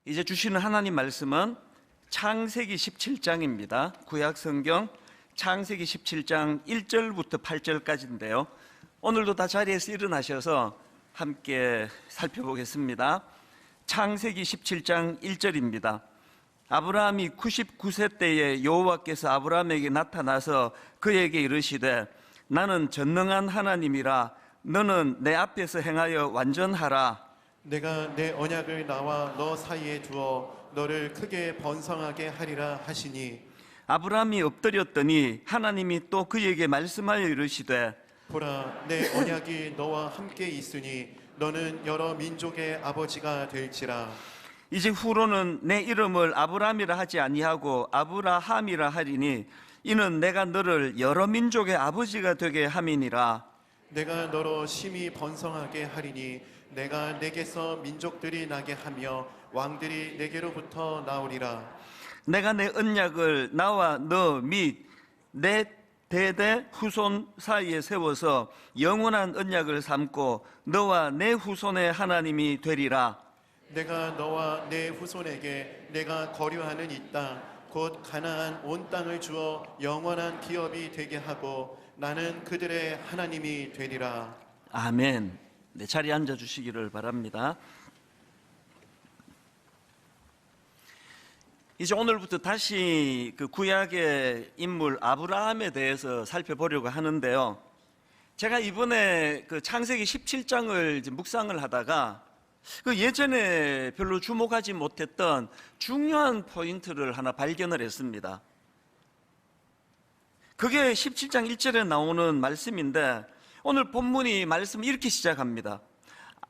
이제 주시는 하나님 말씀은 창세기 17장입니다. 구약 성경 창세기 17장 1절부터 8절까지인데요. 오늘도 다 자리에서 일어나셔서 함께 살펴보겠습니다. 창세기 17장 1절입니다. 아브라함이 99세 때에 여호와께서 아브라함에게 나타나서 그에게 이르시되 나는 전능한 하나님이라 너는 내 앞에서 행하여 완전하라. 내가 내 언약을 나와 너 사이에 두어 너를 크게 번성하게 하리라 하시니 아브라함이 엎드렸더니 하나님이 또 그에게 말씀하여 이르시되 보라 내 언약이 너와 함께 있으니 너는 여러 민족의 아버지가 될지라. 이제 후로는 내 이름을 아브라함이라 하지 아니하고 아브라함이라 하리니 이는 내가 너를 여러 민족의 아버지가 되게 함이니라. 내가 너로 심히 번성하게 하리니 내가 내게서 민족들이 나게 하며 왕들이 내게로부터 나오리라. 내가 내 언약을 나와 너 및 내 대대 후손 사이에 세워서 영원한 언약을 삼고 너와 내 후손의 하나님이 되리라. 내가 너와 내 후손에게 내가 거류하는 이 땅 곧 가나안 온 땅을 주어 영원한 기업이 되게 하고 나는 그들의 하나님이 되리라. 아멘. 네, 자리에 앉아주시기를 바랍니다. 이제 오늘부터 다시 그 구약의 인물 아브라함에 대해서 살펴보려고 하는데요. 제가 이번에 그 창세기 17장을 묵상을 하다가 그 예전에 별로 주목하지 못했던 중요한 포인트를 하나 발견을 했습니다. 그게 17장 1절에 나오는 말씀인데 오늘 본문이 말씀 이렇게 시작합니다.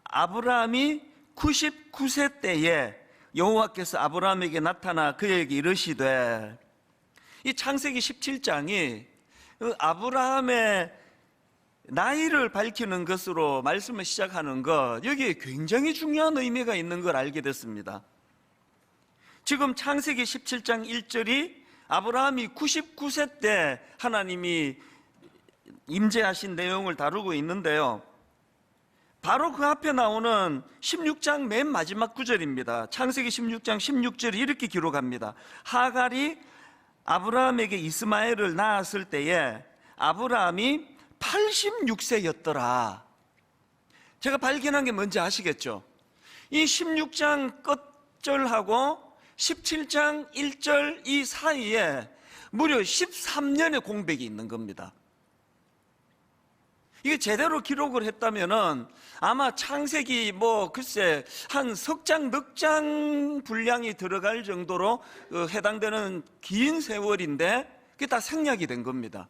아브라함이 99세 때에 여호와께서 아브라함에게 나타나 그에게 이르시되, 이 창세기 17장이 아브라함의 나이를 밝히는 것으로 말씀을 시작하는 것, 여기에 굉장히 중요한 의미가 있는 걸 알게 됐습니다. 지금 창세기 17장 1절이 아브라함이 99세 때 하나님이 임재하신 내용을 다루고 있는데요. 바로 그 앞에 나오는 16장 맨 마지막 구절입니다. 창세기 16장 16절이 이렇게 기록합니다. 하갈이 아브라함에게 이스마엘을 낳았을 때에 아브라함이 86세였더라. 제가 발견한 게 뭔지 아시겠죠? 이 16장 끝절하고 17장 1절 이 사이에 무려 13년의 공백이 있는 겁니다. 이게 제대로 기록을 했다면은 아마 창세기 글쎄 한 석 장, 넉 장 분량이 들어갈 정도로 해당되는 긴 세월인데 그게 다 생략이 된 겁니다.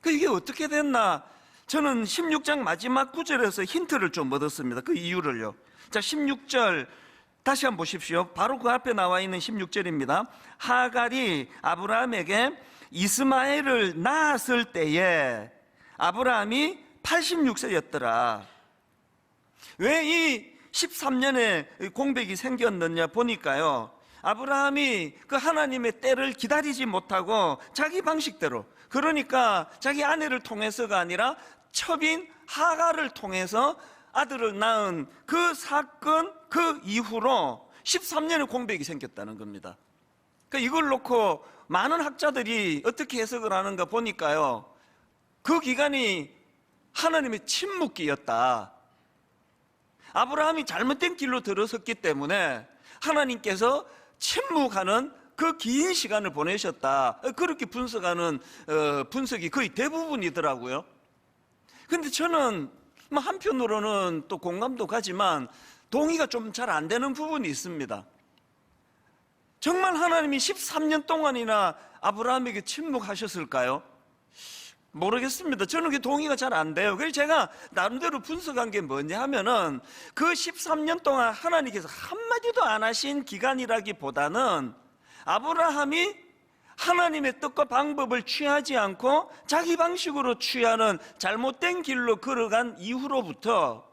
이게 어떻게 됐나? 저는 16장 마지막 구절에서 힌트를 좀 얻었습니다. 그 이유를요. 자, 16절 다시 한번 보십시오. 바로 그 앞에 나와 있는 16절입니다. 하갈이 아브라함에게 이스마엘을 낳았을 때에 아브라함이 86세였더라. 왜 이 13년의 공백이 생겼느냐 보니까요, 아브라함이 그 하나님의 때를 기다리지 못하고 자기 방식대로, 그러니까 자기 아내를 통해서가 아니라 첩인 하갈을 통해서 아들을 낳은 그 사건, 그 이후로 13년의 공백이 생겼다는 겁니다. 그러니까 이걸 놓고 많은 학자들이 어떻게 해석을 하는가 보니까요, 그 기간이 하나님의 침묵기였다. 아브라함이 잘못된 길로 들어섰기 때문에 하나님께서 침묵하는 그 긴 시간을 보내셨다. 그렇게 분석하는 분석이 거의 대부분이더라고요. 근데 저는 한편으로는 또 공감도 가지만 동의가 좀 잘 안 되는 부분이 있습니다. 정말 하나님이 13년 동안이나 아브라함에게 침묵하셨을까요? 모르겠습니다. 저는 그게 동의가 잘 안 돼요. 그래서 제가 나름대로 분석한 게 뭐냐 하면은 그 13년 동안 하나님께서 한마디도 안 하신 기간이라기보다는 아브라함이 하나님의 뜻과 방법을 취하지 않고 자기 방식으로 취하는 잘못된 길로 걸어간 이후로부터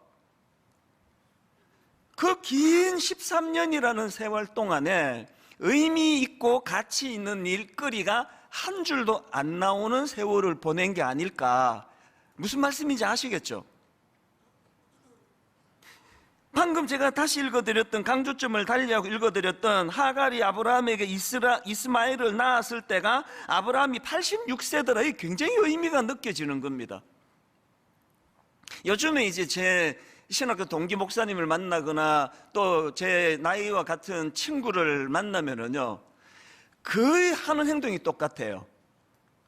그 긴 13년이라는 세월 동안에 의미 있고 가치 있는 일거리가 한 줄도 안 나오는 세월을 보낸 게 아닐까. 무슨 말씀인지 아시겠죠? 방금 제가 다시 읽어드렸던, 강조점을 달리하고 읽어드렸던 하갈이 아브라함에게 이스마엘을 낳았을 때가 아브라함이 86세더라. 이 굉장히 의미가 느껴지는 겁니다. 요즘에 이제 제 신학교 동기 목사님을 만나거나 또 제 나이와 같은 친구를 만나면은요, 거의 하는 행동이 똑같아요.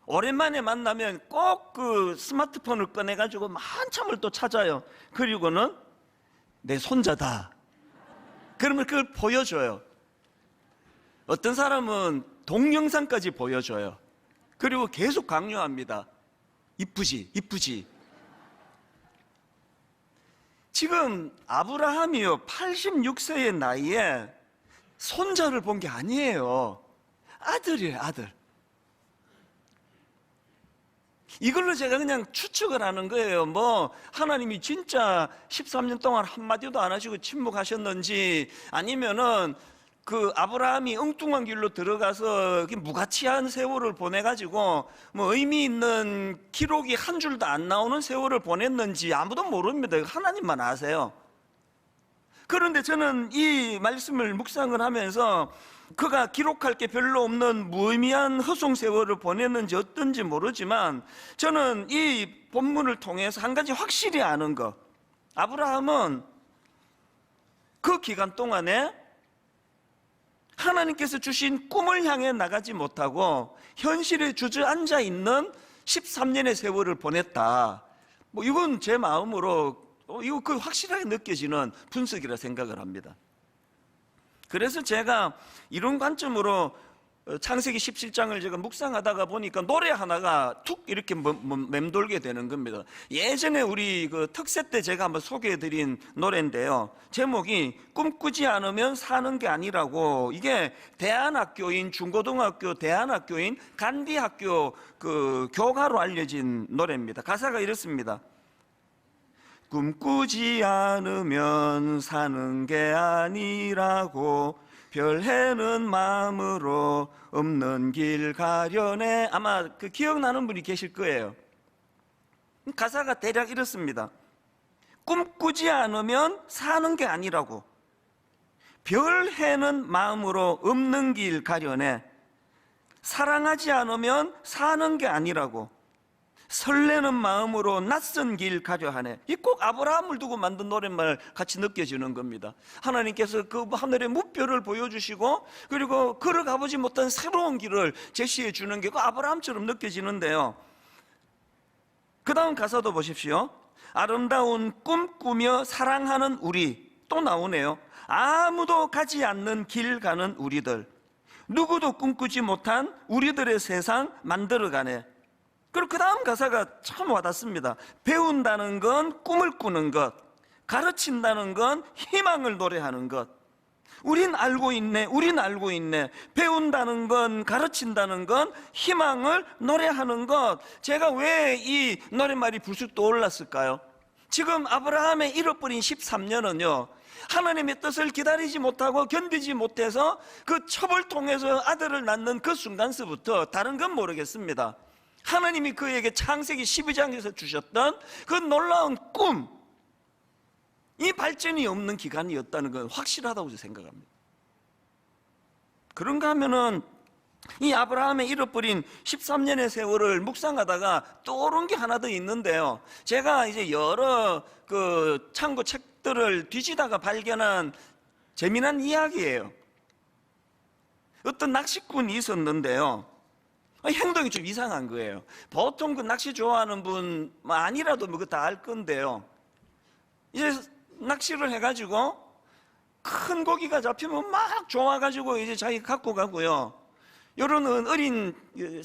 오랜만에 만나면 꼭 그 스마트폰을 꺼내가지고 한참을 또 찾아요. 그리고는 내 손자다. 그러면 그걸 보여줘요. 어떤 사람은 동영상까지 보여줘요. 그리고 계속 강요합니다. 이쁘지, 이쁘지. 지금 아브라함이요, 86세의 나이에 손자를 본 게 아니에요. 아들이에요, 아들. 이걸로 제가 그냥 추측을 하는 거예요. 뭐 하나님이 진짜 13년 동안 한마디도 안 하시고 침묵하셨는지, 아니면은 그 아브라함이 엉뚱한 길로 들어가서 무가치한 세월을 보내가지고 뭐 의미 있는 기록이 한 줄도 안 나오는 세월을 보냈는지 아무도 모릅니다. 하나님만 아세요. 그런데 저는 이 말씀을 묵상을 하면서 그가 기록할 게 별로 없는 무의미한 허송 세월을 보냈는지 어떤지 모르지만, 저는 이 본문을 통해서 한 가지 확실히 아는 거, 아브라함은 그 기간 동안에 하나님께서 주신 꿈을 향해 나가지 못하고 현실에 주저앉아 있는 13년의 세월을 보냈다. 뭐 이건 제 마음으로 이거 그 확실하게 느껴지는 분석이라 생각을 합니다. 그래서 제가 이런 관점으로 창세기 17장을 제가 묵상하다가 보니까 노래 하나가 툭 이렇게 맴돌게 되는 겁니다. 예전에 우리 그 특세 때 제가 한번 소개해드린 노래인데요, 제목이 꿈꾸지 않으면 사는 게 아니라고. 이게 대안학교인, 중고등학교 대안학교인 간디학교 그 교가로 알려진 노래입니다. 가사가 이렇습니다. 꿈꾸지 않으면 사는 게 아니라고, 별 해는 마음으로 없는 길 가려내. 아마 그 기억나는 분이 계실 거예요. 가사가 대략 이렇습니다. 꿈꾸지 않으면 사는 게 아니라고, 별 해는 마음으로 없는 길 가려내. 사랑하지 않으면 사는 게 아니라고, 설레는 마음으로 낯선 길 가려 하네. 이 꼭 아브라함을 두고 만든 노랫말 같이 느껴지는 겁니다. 하나님께서 그 하늘의 무뼈를 보여주시고, 그리고 걸어가보지 못한 새로운 길을 제시해 주는 게 그 아브라함처럼 느껴지는데요, 그 다음 가사도 보십시오. 아름다운 꿈 꾸며 사랑하는 우리. 또 나오네요. 아무도 가지 않는 길 가는 우리들, 누구도 꿈꾸지 못한 우리들의 세상 만들어가네. 그리고 그 다음 가사가 참 와닿습니다. 배운다는 건 꿈을 꾸는 것, 가르친다는 건 희망을 노래하는 것. 우린 알고 있네, 우린 알고 있네. 배운다는 건, 가르친다는 건 희망을 노래하는 것. 제가 왜 이 노랫말이 불쑥 떠올랐을까요? 지금 아브라함의 잃어버린 13년은요, 하나님의 뜻을 기다리지 못하고 견디지 못해서 그 첩을 통해서 아들을 낳는 그 순간서부터 다른 건 모르겠습니다, 하나님이 그에게 창세기 12장에서 주셨던 그 놀라운 꿈, 이 발전이 없는 기간이었다는 건 확실하다고 생각합니다. 그런가 하면은 이 아브라함의 잃어버린 13년의 세월을 묵상하다가 떠오른 게 하나 더 있는데요, 제가 이제 여러 그 참고 책들을 뒤지다가 발견한 재미난 이야기예요. 어떤 낚시꾼이 있었는데요, 행동이 좀 이상한 거예요. 보통 그 낚시 좋아하는 분 아니라도 뭐 그거 다 알 건데요, 이제 낚시를 해가지고 큰 고기가 잡히면 막 좋아가지고 이제 자기 갖고 가고요, 요런 어린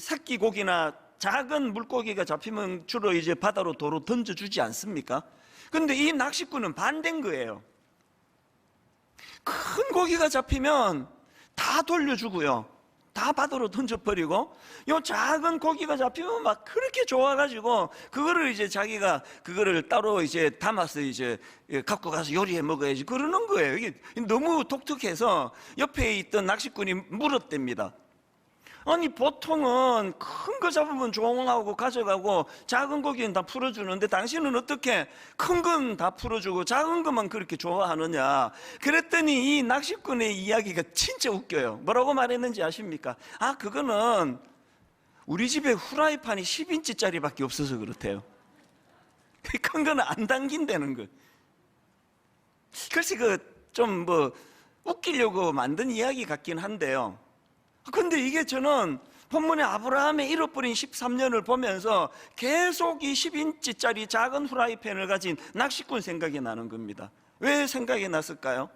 새끼 고기나 작은 물고기가 잡히면 주로 이제 바다로 도로 던져주지 않습니까? 근데 이 낚시꾼은 반대인 거예요. 큰 고기가 잡히면 다 돌려주고요, 다 바다로 던져버리고, 요 작은 고기가 잡히면 막 그렇게 좋아가지고 그거를 이제 자기가 그거를 따로 이제 담아서 이제 갖고 가서 요리해 먹어야지 그러는 거예요. 이게 너무 독특해서 옆에 있던 낚시꾼이 물었답니다. 아니 보통은 큰 거 잡으면 조용하고 가져가고 작은 고기는 다 풀어주는데 당신은 어떻게 큰 건 다 풀어주고 작은 것만 그렇게 좋아하느냐. 그랬더니 이 낚시꾼의 이야기가 진짜 웃겨요. 뭐라고 말했는지 아십니까? 아, 그거는 우리 집에 후라이팬이 10인치짜리 밖에 없어서 그렇대요. 큰 거는 안 당긴다는 거. 글쎄 좀 웃기려고 만든 이야기 같긴 한데요. 근데 이게 저는 본문의 아브라함의 잃어버린 13년을 보면서 계속 이 10인치짜리 작은 후라이팬을 가진 낚시꾼 생각이 나는 겁니다. 왜 생각이 났을까요?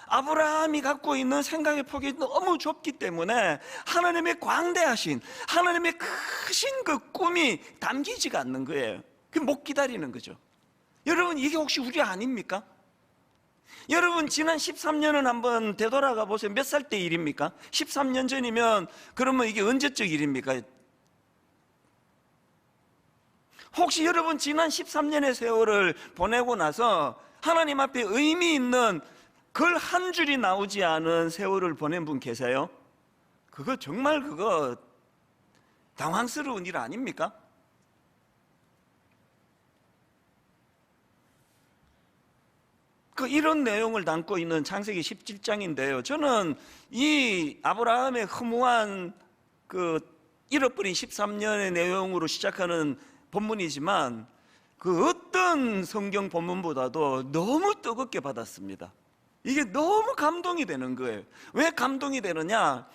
아브라함이 갖고 있는 생각의 폭이 너무 좁기 때문에 하나님의 광대하신, 하나님의 크신 그 꿈이 담기지가 않는 거예요. 못 기다리는 거죠. 여러분, 이게 혹시 우리 아닙니까? 여러분, 지난 13년은 한번 되돌아가 보세요. 몇 살 때 일입니까? 13년 전이면 그러면 이게 언제적 일입니까? 혹시 여러분 지난 13년의 세월을 보내고 나서 하나님 앞에 의미 있는 글 한 줄이 나오지 않은 세월을 보낸 분 계세요? 그거 정말 당황스러운 일 아닙니까? 이런 내용을 담고 있는 창세기 17장인데요. 저는 이 아브라함의 허무한 잃어버린 13년의 내용으로 시작하는 본문이지만 어떤 성경 본문보다도 너무 뜨겁게 받았습니다. 이게 너무 감동이 되는 거예요. 왜 감동이 되느냐?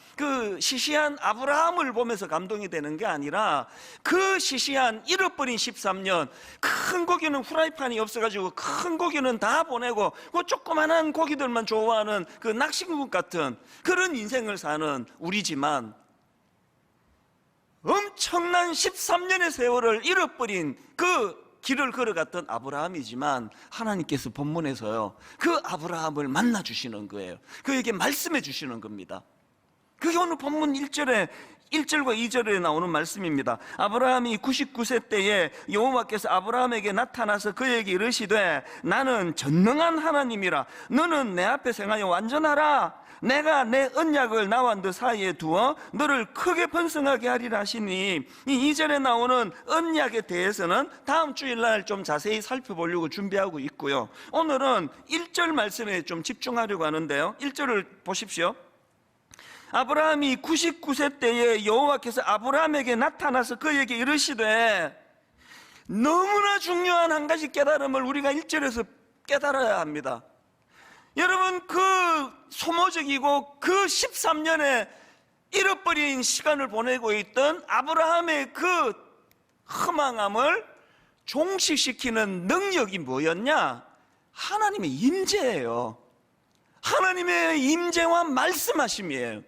시시한 아브라함을 보면서 감동이 되는 게 아니라 그 시시한 잃어버린 13년, 큰 고기는 후라이팬이 없어가지고 큰 고기는 다 보내고 조그만한 고기들만 좋아하는 낚시꾼 같은 그런 인생을 사는 우리지만 엄청난 13년의 세월을 잃어버린 길을 걸어갔던 아브라함이지만 하나님께서 본문에서요, 그 아브라함을 만나주시는 거예요. 그에게 말씀해 주시는 겁니다. 그게 오늘 본문 1절과 2절에 나오는 말씀입니다. 아브라함이 99세 때에 여호와께서 아브라함에게 나타나서 그에게 이르시되 나는 전능한 하나님이라. 너는 내 앞에 행하여 완전하라. 내가 내 언약을 나와 너 사이에 두어 너를 크게 번성하게 하리라 하시니, 이 2절에 나오는 언약에 대해서는 다음 주일날 좀 자세히 살펴보려고 준비하고 있고요. 오늘은 1절 말씀에 좀 집중하려고 하는데요. 1절을 보십시오. 아브라함이 99세 때에 여호와께서 아브라함에게 나타나서 그에게 이르시되, 너무나 중요한 한 가지 깨달음을 우리가 1절에서 깨달아야 합니다. 여러분, 소모적이고 13년의 잃어버린 시간을 보내고 있던 아브라함의 허망함을 종식시키는 능력이 뭐였냐? 하나님의 임재예요. 하나님의 임재와 말씀하심이에요.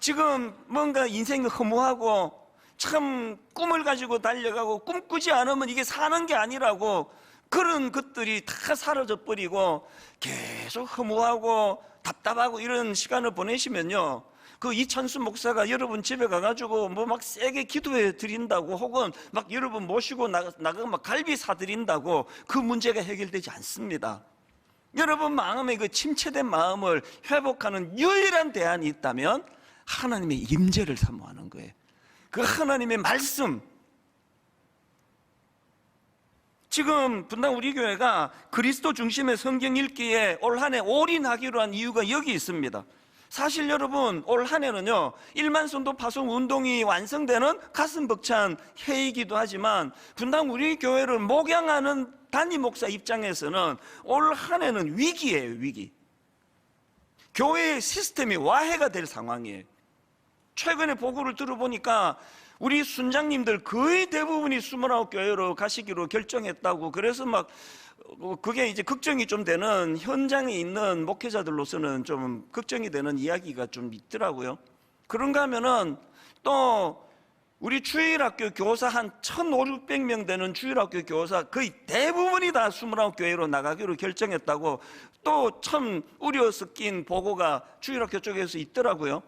지금 뭔가 인생이 허무하고 참 꿈을 가지고 달려가고 꿈꾸지 않으면 이게 사는 게 아니라고 그런 것들이 다 사라져 버리고 계속 허무하고 답답하고 이런 시간을 보내시면요, 이찬수 목사가 여러분 집에 가가지고 막 세게 기도해 드린다고 혹은 막 여러분 모시고 나가 막 갈비 사드린다고 그 문제가 해결되지 않습니다. 여러분 마음의 침체된 마음을 회복하는 유일한 대안이 있다면 하나님의 임재를 사모하는 거예요. 하나님의 말씀. 지금 분당 우리 교회가 그리스도 중심의 성경 읽기에 올 한 해 올인하기로 한 이유가 여기 있습니다. 사실 여러분, 올 한 해는요 1만 성도 파송 운동이 완성되는 가슴 벅찬 해이기도 하지만 분당 우리 교회를 목양하는 담임 목사 입장에서는 올 한 해는 위기예요. 위기. 교회의 시스템이 와해가 될 상황이에요. 최근에 보고를 들어보니까 우리 순장님들 거의 대부분이 29교회로 가시기로 결정했다고. 그래서 그게 이제 걱정이 좀 되는, 현장에 있는 목회자들로서는 좀 걱정이 되는 이야기가 좀 있더라고요. 그런가 하면은 또 우리 주일학교 교사 한 1,500~600명 되는 주일학교 교사 거의 대부분이 다 29교회로 나가기로 결정했다고 또 참 우려 섞인 보고가 주일학교 쪽에서 있더라고요.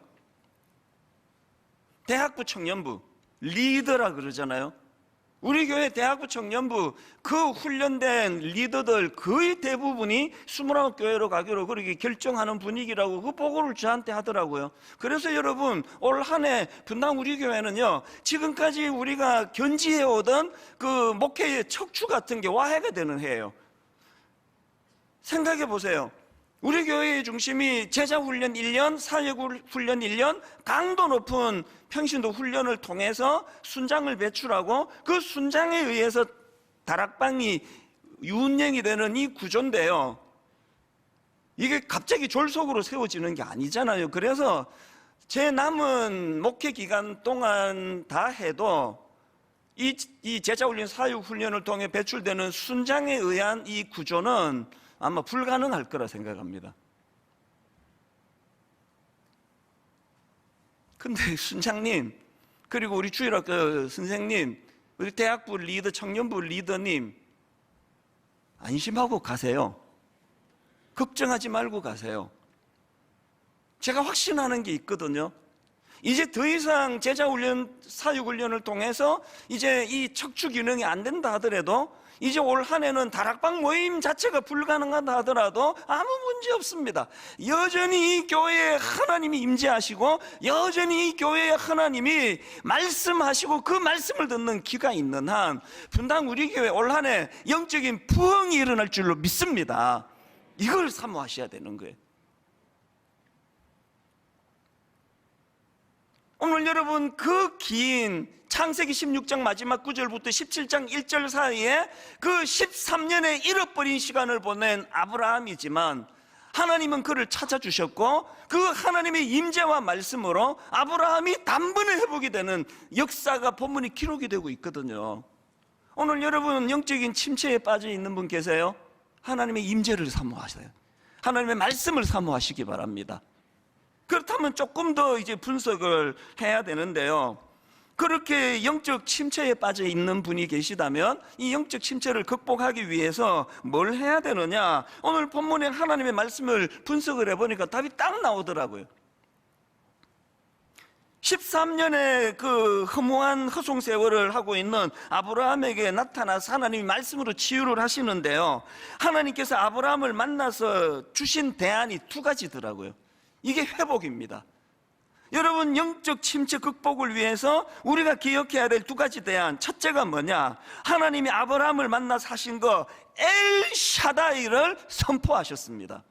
대학부 청년부 리더라 그러잖아요. 우리 교회 대학부 청년부 그 훈련된 리더들 거의 대부분이 29교회로 가기로 그렇게 결정하는 분위기라고 그 보고를 저한테 하더라고요. 그래서 여러분, 올 한 해 분당 우리 교회는요, 지금까지 우리가 견지해 오던 그 목회의 척추 같은 게 와해가 되는 해예요. 생각해 보세요. 우리 교회의 중심이 제자훈련 1년, 사역훈련 1년, 강도 높은 평신도 훈련을 통해서 순장을 배출하고 그 순장에 의해서 다락방이 운영이 되는 이 구조인데요, 이게 갑자기 졸속으로 세워지는 게 아니잖아요. 그래서 제 남은 목회 기간 동안 다 해도 이 제자훈련, 사역훈련을 통해 배출되는 순장에 의한 이 구조는 아마 불가능할 거라 생각합니다. 근데 순장님, 그리고 우리 주일학교 선생님, 우리 대학부 리더, 청년부 리더님, 안심하고 가세요. 걱정하지 말고 가세요. 제가 확신하는 게 있거든요. 이제 더 이상 제자훈련, 사육훈련을 통해서 이제 이 척추 기능이 안 된다 하더라도, 이제 올 한 해는 다락방 모임 자체가 불가능하다 하더라도 아무 문제 없습니다. 여전히 이 교회에 하나님이 임재하시고, 여전히 이 교회에 하나님이 말씀하시고 그 말씀을 듣는 귀가 있는 한 분당 우리 교회 올 한 해 영적인 부흥이 일어날 줄로 믿습니다. 이걸 사모하셔야 되는 거예요. 오늘 여러분, 그 긴 창세기 16장 마지막 9절부터 17장 1절 사이에 그 13년의 잃어버린 시간을 보낸 아브라함이지만, 하나님은 그를 찾아주셨고 그 하나님의 임재와 말씀으로 아브라함이 단번에 회복이 되는 역사가 본문이 기록이 되고 있거든요. 오늘 여러분, 영적인 침체에 빠져 있는 분 계세요? 하나님의 임재를 사모하세요. 하나님의 말씀을 사모하시기 바랍니다. 그렇다면 조금 더 이제 분석을 해야 되는데요, 그렇게 영적 침체에 빠져 있는 분이 계시다면 이 영적 침체를 극복하기 위해서 뭘 해야 되느냐? 오늘 본문에 하나님의 말씀을 분석을 해보니까 답이 딱 나오더라고요. 13년의 그 허무한 허송 세월을 하고 있는 아브라함에게 나타나서 하나님이 말씀으로 치유를 하시는데요, 하나님께서 아브라함을 만나서 주신 대안이 두 가지더라고요. 이게 회복입니다. 여러분, 영적 침체 극복을 위해서 우리가 기억해야 될 두 가지 대안, 첫째가 뭐냐? 하나님이 아브라함을 만나서 하신 거 엘샤다이를 선포하셨습니다.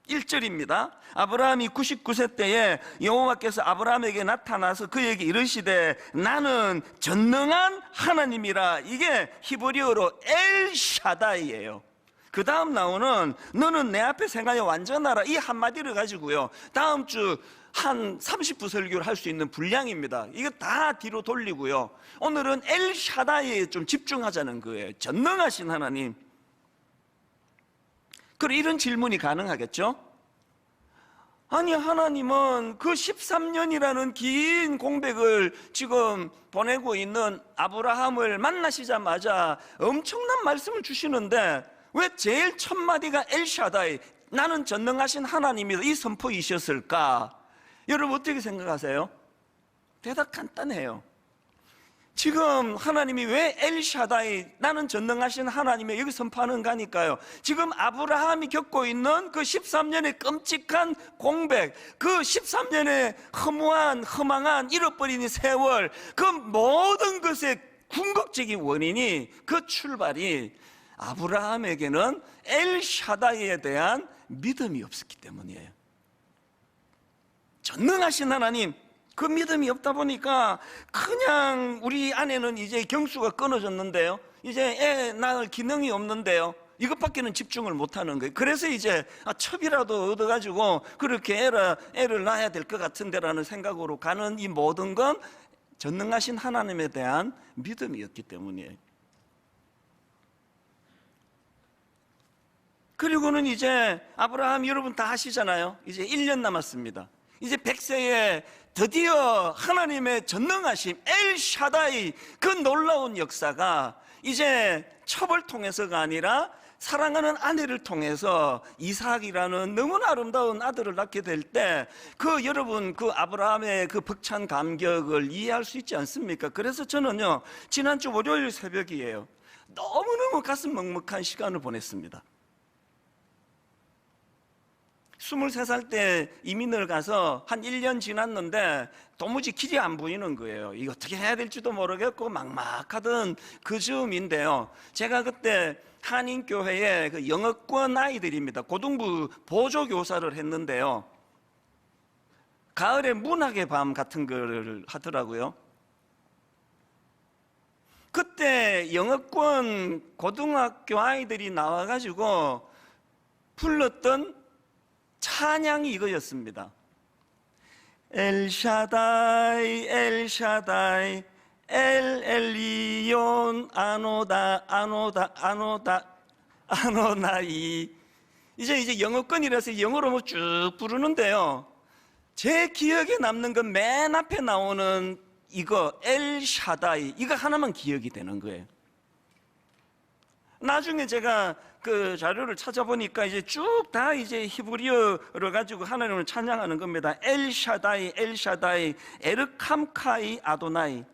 1절입니다. 아브라함이 99세 때에 여호와께서 아브라함에게 나타나서 그에게 이르시되 나는 전능한 하나님이라. 이게 히브리어로 엘샤다이예요. 그 다음 나오는 너는 내 앞에 생하여 완전하라, 이 한마디를 가지고요, 다음 주 한 30부 설교를 할 수 있는 분량입니다. 이거 다 뒤로 돌리고요, 오늘은 엘샤다이에 좀 집중하자는 거예요. 전능하신 하나님. 그럼 이런 질문이 가능하겠죠? 아니, 하나님은 그 13년이라는 긴 공백을 지금 보내고 있는 아브라함을 만나시자마자 엄청난 말씀을 주시는데 왜 제일 첫 마디가 엘샤다이, 나는 전능하신 하나님이다, 이 선포이셨을까? 여러분, 어떻게 생각하세요? 대답 간단해요. 지금 하나님이 왜 엘샤다이, 나는 전능하신 하나님이 여기 선포하는가니까요. 지금 아브라함이 겪고 있는 그 13년의 끔찍한 공백, 그 13년의 허무한, 허망한, 잃어버린 세월, 그 모든 것의 궁극적인 원인이, 그 출발이 아브라함에게는 엘샤다이에 대한 믿음이 없었기 때문이에요. 전능하신 하나님, 그 믿음이 없다 보니까 그냥 우리 아내는 이제 경수가 끊어졌는데요, 이제 애 낳을 기능이 없는데요, 이것밖에는 집중을 못하는 거예요. 그래서 이제 첩이라도 얻어가지고 그렇게 애를 낳아야 될 것 같은데라는 생각으로 가는 이 모든 건 전능하신 하나님에 대한 믿음이었기 때문이에요. 그리고는 이제 아브라함 여러분 다 아시잖아요. 이제 1년 남았습니다. 이제 100세에 드디어 하나님의 전능하심 엘샤다이, 그 놀라운 역사가 이제 첩을 통해서가 아니라 사랑하는 아내를 통해서 이삭이라는 너무나 아름다운 아들을 낳게 될 때 그 여러분 그 아브라함의 그 벅찬 감격을 이해할 수 있지 않습니까? 그래서 저는요 지난주 월요일 새벽이에요. 너무너무 가슴 먹먹한 시간을 보냈습니다. 23살 때 이민을 가서 한 1년 지났는데 도무지 길이 안 보이는 거예요. 이거 어떻게 해야 될지도 모르겠고 막막하던 그 즈음인데요, 제가 그때 한인교회에 그 영어권 아이들입니다, 고등부 보조교사를 했는데요, 가을에 문학의 밤 같은 걸 하더라고요. 그때 영어권 고등학교 아이들이 나와가지고 불렀던 찬양이 이거였습니다. 엘샤다이 엘샤다이 엘엘리온 아노다 아노다 아노다 아노나이. 이제 영어권이라서 영어로 뭐 쭉 부르는데요, 제 기억에 남는 건 맨 앞에 나오는 이거 엘샤다이, 이거 하나만 기억이 되는 거예요. 나중에 제가 그 자료를 찾아보니까 이제 쭉 다 이제 히브리어를 가지고 하나님을 찬양하는 겁니다. 엘샤다이 엘샤다이 에르캄카이 아도나이.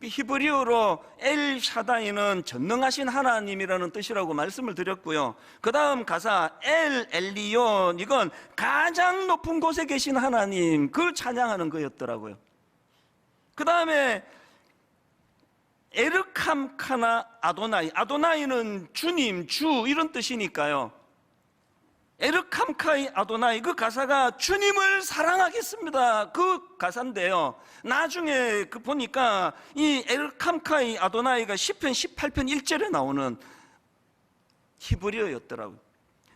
히브리어로 엘샤다이는 전능하신 하나님이라는 뜻이라고 말씀을 드렸고요, 그 다음 가사 엘 엘리온, 이건 가장 높은 곳에 계신 하나님, 그걸 찬양하는 거였더라고요. 그 다음에 에르캄카나 아도나이, 아도나이는 주님, 주 이런 뜻이니까요, 에르캄카이 아도나이, 그 가사가 주님을 사랑하겠습니다 그 가사인데요, 나중에 그 보니까 이 에르캄카이 아도나이가 시편 18편 1절에 나오는 히브리어였더라고요.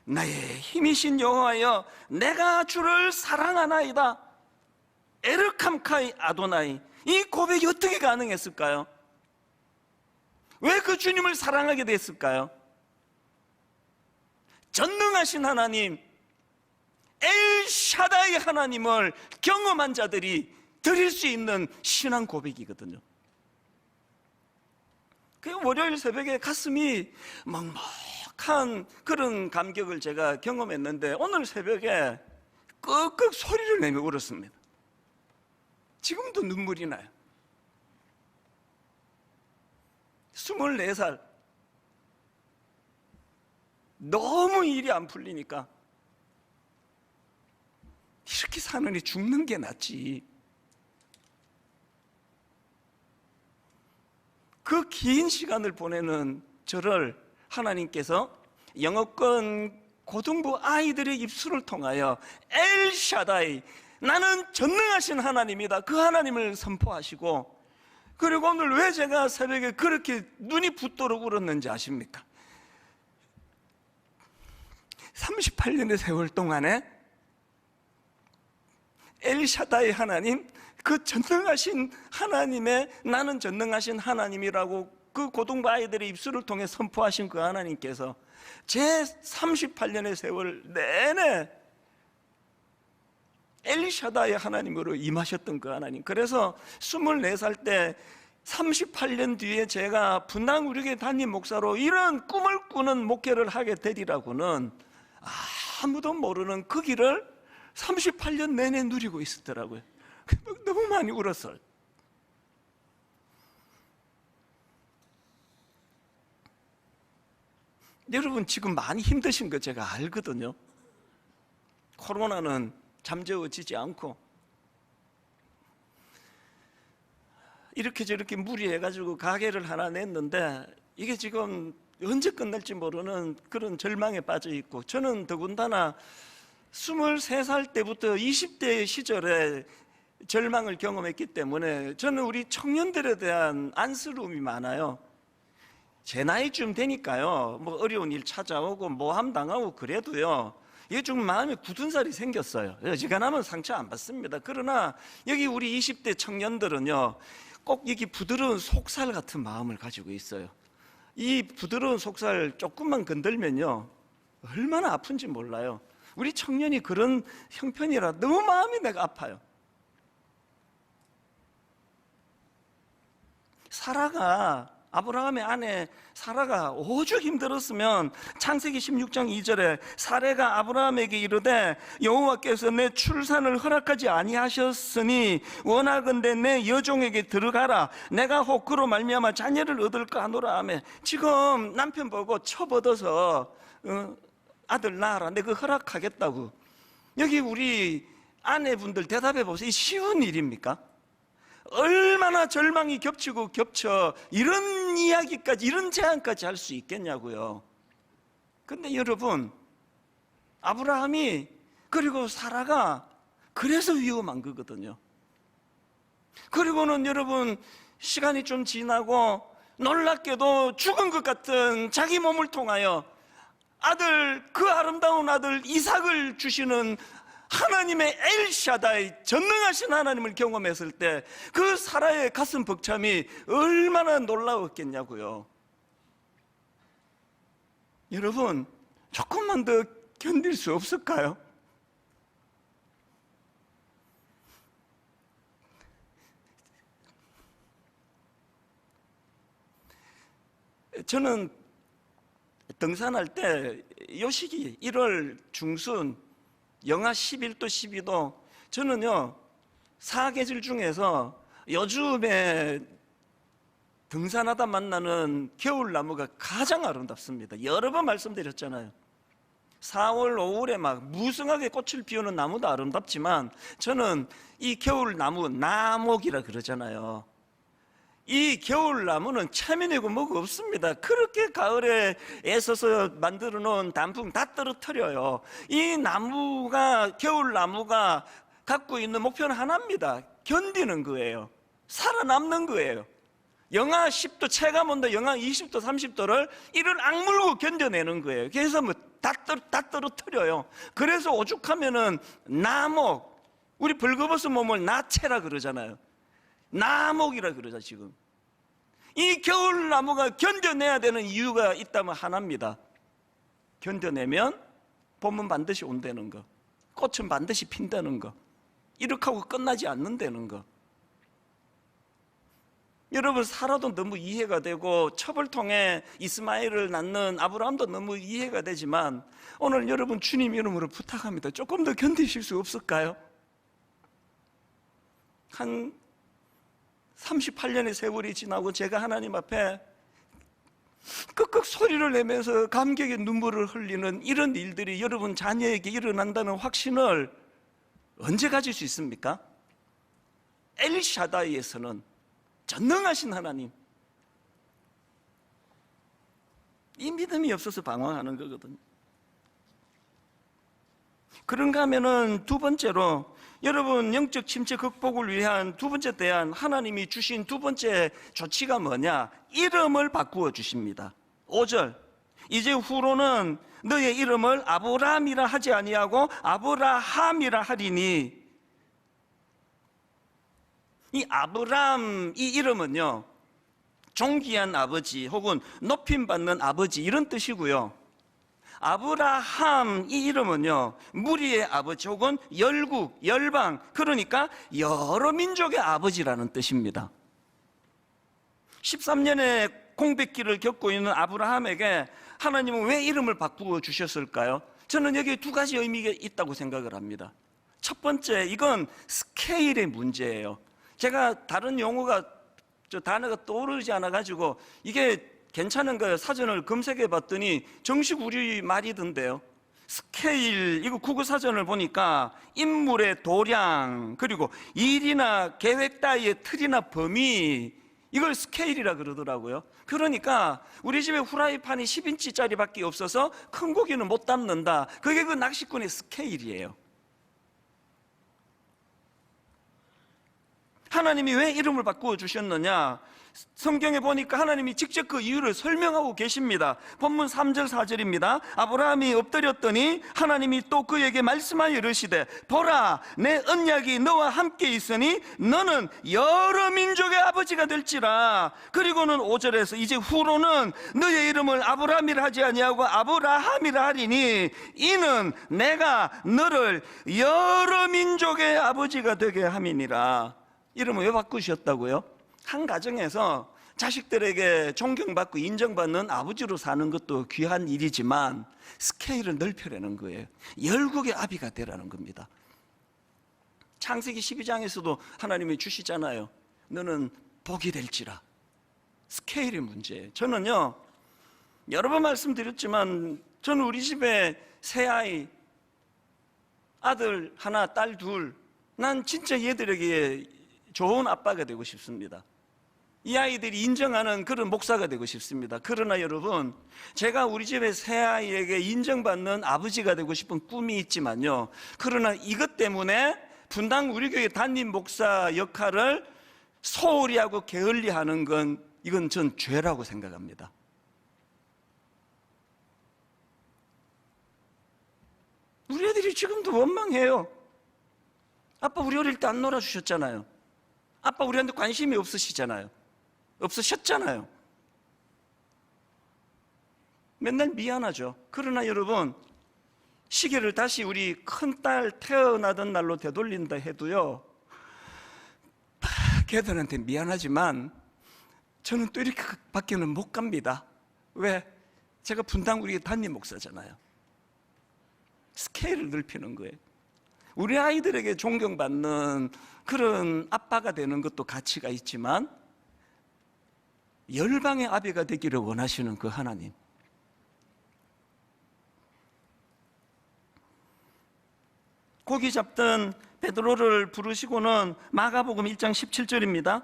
나의 힘이신 여호와여 내가 주를 사랑하나이다. 에르캄카이 아도나이, 이 고백이 어떻게 가능했을까요? 왜 그 주님을 사랑하게 됐을까요? 전능하신 하나님, 엘샤다이 하나님을 경험한 자들이 드릴 수 있는 신앙 고백이거든요. 그 월요일 새벽에 가슴이 먹먹한 그런 감격을 제가 경험했는데, 오늘 새벽에 끄끄 소리를 내며 울었습니다. 지금도 눈물이 나요. 24살, 너무 일이 안 풀리니까 이렇게 사느니 죽는 게 낫지. 그 긴 시간을 보내는 저를 하나님께서 영어권 고등부 아이들의 입술을 통하여 엘샤다이, 나는 전능하신 하나님이다, 그 하나님을 선포하시고, 그리고 오늘 왜 제가 새벽에 그렇게 눈이 붓도록 울었는지 아십니까? 38년의 세월 동안에 엘샤다이 하나님, 그 전능하신 하나님의, 나는 전능하신 하나님이라고 그 고등부 아이들의 입술을 통해 선포하신 그 하나님께서 제 38년의 세월 내내 엘샤다이 하나님으로 임하셨던 그 하나님. 그래서 24살 때 38년 뒤에 제가 분당우리교회 담임 목사로 이런 꿈을 꾸는 목회를 하게 되리라고는 아무도 모르는 그 길을 38년 내내 누리고 있었더라고요. 너무 많이 울었어요. 여러분 지금 많이 힘드신 거 제가 알거든요. 코로나는 잠재워지지 않고 이렇게 저렇게 무리해가지고 가게를 하나 냈는데 이게 지금 언제 끝날지 모르는 그런 절망에 빠져 있고, 저는 더군다나 23살 때부터 20대 시절에 절망을 경험했기 때문에 저는 우리 청년들에 대한 안쓰러움이 많아요. 제 나이쯤 되니까요, 뭐 어려운 일 찾아오고 모함 당하고 그래도요, 이게 좀 마음에 굳은 살이 생겼어요. 어지간하면 상처 안 받습니다. 그러나 여기 우리 20대 청년들은요, 꼭 여기 부드러운 속살 같은 마음을 가지고 있어요. 이 부드러운 속살 조금만 건들면요 얼마나 아픈지 몰라요. 우리 청년이 그런 형편이라 너무 마음이 내가 아파요. 사라가 아브라함의 아내 사라가 오죽 힘들었으면 창세기 16장 2절에 사레가 아브라함에게 이르되 여호와께서 내 출산을 허락하지 아니하셨으니 원하건대 내 여종에게 들어가라 내가 혹 그로 말미암아 자녀를 얻을까 하노라 하며 지금 남편 보고 처벗어서 아들 낳아라 내가 허락하겠다고. 여기 우리 아내분들 대답해 보세요. 이 쉬운 일입니까? 얼마나 절망이 겹치고 겹쳐 이런 이야기까지 이런 제안까지 할 수 있겠냐고요. 근데 여러분 아브라함이 그리고 사라가 그래서 위험한 거거든요. 그리고는 여러분 시간이 좀 지나고 놀랍게도 죽은 것 같은 자기 몸을 통하여 아들 그 아름다운 아들 이삭을 주시는 하나님의 엘샤다이 전능하신 하나님을 경험했을 때 그 사라의 가슴 벅참이 얼마나 놀라웠겠냐고요. 여러분 조금만 더 견딜 수 없을까요? 저는 등산할 때 요 시기 1월 중순 영하 11도 12도 저는요 사계절 중에서 요즘에 등산하다 만나는 겨울나무가 가장 아름답습니다. 여러 번 말씀드렸잖아요. 4월 5월에 막 무성하게 꽃을 피우는 나무도 아름답지만 저는 이 겨울나무 나목이라 그러잖아요. 이 겨울나무는 체면이고 뭐가 없습니다. 그렇게 가을에 애써서 만들어 놓은 단풍 다 떨어뜨려요. 이 나무가 겨울나무가 갖고 있는 목표는 하나입니다. 견디는 거예요. 살아남는 거예요. 영하 10도 체감온도 영하 20도 30도를 이를 악물고 견뎌내는 거예요. 그래서 뭐 다 떨어뜨려요. 그래서 오죽하면은 나목, 우리 벌거벗은 몸을 나체라 그러잖아요. 나목이라 그러죠. 지금 이 겨울나무가 견뎌내야 되는 이유가 있다면 하나입니다. 견뎌내면 봄은 반드시 온다는 거, 꽃은 반드시 핀다는 거, 이렇게 하고 끝나지 않는다는 거. 여러분 사라도 너무 이해가 되고 첩을 통해 이스마엘을 낳는 아브라함도 너무 이해가 되지만 오늘 여러분 주님 이름으로 부탁합니다. 조금 더 견디실 수 없을까요? 한 38년의 세월이 지나고 제가 하나님 앞에 끄끄 소리를 내면서 감격의 눈물을 흘리는 이런 일들이 여러분 자녀에게 일어난다는 확신을 언제 가질 수 있습니까? 엘샤다이에서는 전능하신 하나님, 이 믿음이 없어서 방황하는 거거든요. 그런가 하면은 두 번째로 여러분 영적 침체 극복을 위한 두 번째 대안, 하나님이 주신 두 번째 조치가 뭐냐? 이름을 바꾸어 주십니다. 5절 이제 후로는 너의 이름을 아브람이라 하지 아니하고 아브라함이라 하리니. 이 아브람 이 이름은요 존귀한 아버지 혹은 높임받는 아버지 이런 뜻이고요. 아브라함 이 이름은요 무리의 아버지 혹은 열국, 열방, 그러니까 여러 민족의 아버지라는 뜻입니다. 13년의 공백기를 겪고 있는 아브라함에게 하나님은 왜 이름을 바꾸어 주셨을까요? 저는 여기에 두 가지 의미가 있다고 생각을 합니다. 첫 번째, 이건 스케일의 문제예요. 제가 다른 용어가 단어가 떠오르지 않아 가지고 이게 괜찮은 거예요. 사전을 검색해 봤더니 정식 우리말이던데요. 스케일, 이거 국어사전을 보니까 인물의 도량, 그리고 일이나 계획 따위의 틀이나 범위, 이걸 스케일이라 그러더라고요. 그러니까 우리 집에 후라이팬이 10인치짜리 밖에 없어서 큰 고기는 못 담는다. 그게 그 낚시꾼의 스케일이에요. 하나님이 왜 이름을 바꾸어 주셨느냐? 성경에 보니까 하나님이 직접 그 이유를 설명하고 계십니다. 본문 3절 4절입니다. 아브라함이 엎드렸더니 하나님이 또 그에게 말씀하여 이르시되 보라 내 언약이 너와 함께 있으니 너는 여러 민족의 아버지가 될지라. 그리고는 5절에서 이제 후로는 너의 이름을 아브라함이라 하지 아니하고 아브라함이라 하리니 이는 내가 너를 여러 민족의 아버지가 되게 함이니라. 이름을 왜 바꾸셨다고요? 한 가정에서 자식들에게 존경받고 인정받는 아버지로 사는 것도 귀한 일이지만 스케일을 넓혀라는 거예요. 열국의 아비가 되라는 겁니다. 창세기 12장에서도 하나님이 주시잖아요. 너는 복이 될지라. 스케일의 문제예요. 저는요, 여러 번 말씀드렸지만 저는 우리 집에 세 아이, 아들 하나, 딸 둘, 난 진짜 얘들에게 좋은 아빠가 되고 싶습니다. 이 아이들이 인정하는 그런 목사가 되고 싶습니다. 그러나 여러분, 제가 우리 집에 세 아이에게 인정받는 아버지가 되고 싶은 꿈이 있지만요, 그러나 이것 때문에 분당 우리 교회 담임 목사 역할을 소홀히 하고 게을리 하는 건 이건 전 죄라고 생각합니다. 우리 애들이 지금도 원망해요. 아빠 우리 어릴 때 안 놀아주셨잖아요. 아빠 우리한테 관심이 없으셨잖아요. 맨날 미안하죠. 그러나 여러분, 시계를 다시 우리 큰딸 태어나던 날로 되돌린다 해도요, 걔들한테 미안하지만 저는 또 이렇게 밖에는 못 갑니다. 왜? 제가 분당 우리 담임 목사잖아요. 스케일을 넓히는 거예요. 우리 아이들에게 존경받는 그런 아빠가 되는 것도 가치가 있지만 열방의 아비가 되기를 원하시는 그 하나님, 고기 잡던 베드로를 부르시고는 마가복음 1장 17절입니다.